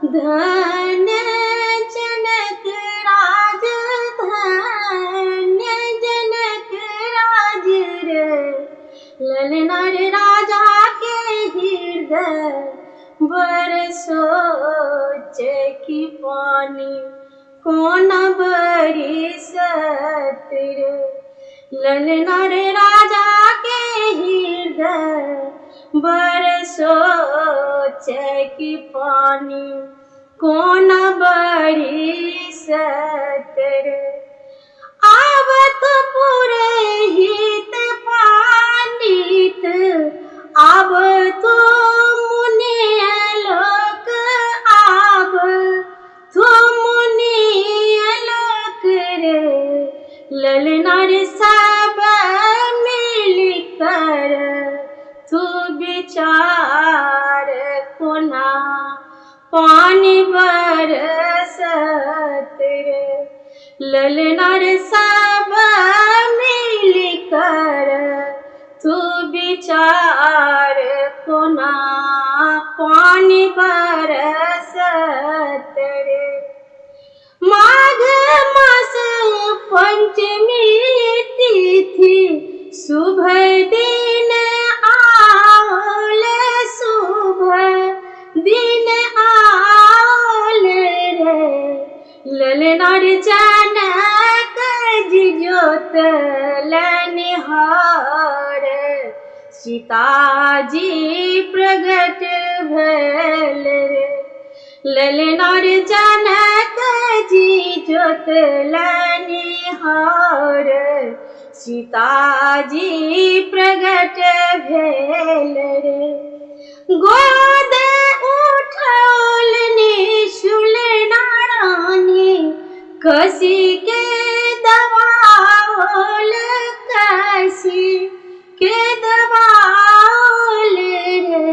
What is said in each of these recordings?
धन्य जनक राज, धन्य जनक राज रे। ललना रे राजा के हृदय बर सोच की पानी कौन बरसत रे। ललना रे राजा के हृदय बर सोच की पानी कौन बरसत रे। आवत पूरे हित पानित, आब तो मुनि लोक, आब तो मुनि लोक रे। ललना रे सब मिलकर तू विचार कोना पानी बरसत रे। ललना रे सब मिलकर तू विचार कोना पानी बरसत रे। माघ मास पंचमी तिथि शुभ दिन आल, शुभ दिन आल रे। ललना रे जनक जी जोत लनिहार, सीता जी प्रगट भेल रे। ललना रे जनक जी जोत लनिहार, सीता जी प्रगट भेल रे। गोद उठौल निशुल नारायणी, कसी के दबाओल, कसी के दबाओल रे।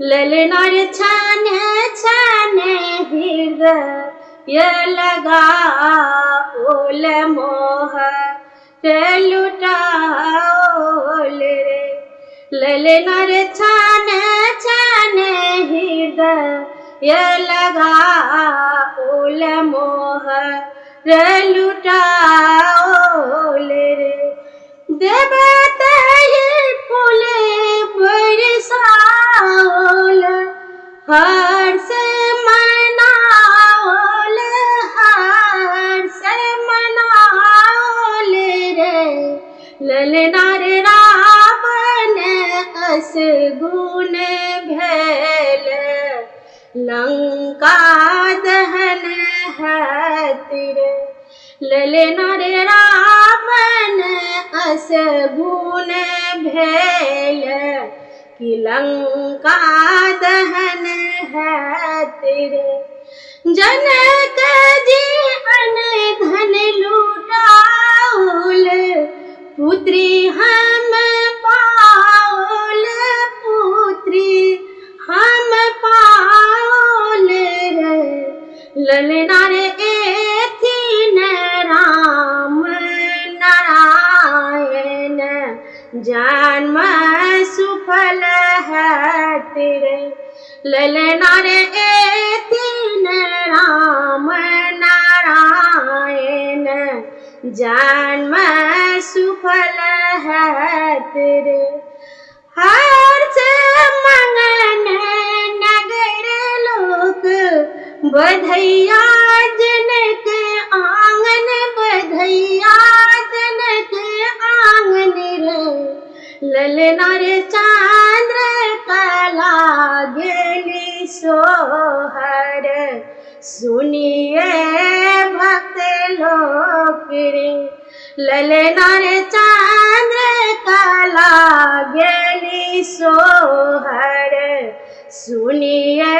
ललना रे छन छन हृदय लगाओल, मोह लुटाओल रे। ललना रे छन छन हृदय लगाओल, मोह लुटाओल रे। देवते फूल बरसाओल, हर्ष मनाओल, हर्ष मनाओल रे। ललना रे रावण अस गुण भेल, लंका दहन हत रे। ललना रे रावण अस गुण भेल, कि लंका दहन हत रे। जनक जी अन धन लुटाओल, पुत्री हम पाओल, पुत्री हम पाओल रे। ललना रे एथिन राम नारायण, जन्म सुफल हत रे। ललना रे एथिन राम नारायण, जन्म सुफल हत रे। हर्ष मंगन नगर लोक, बधैया जनक आंगन, बधैया जनक आंगन रे। ललना रे चंद्र कला गेली सोहर, सुनिए भक्त लोक रे। ललना रे चंद्र कला गेली सोहर, सुनिए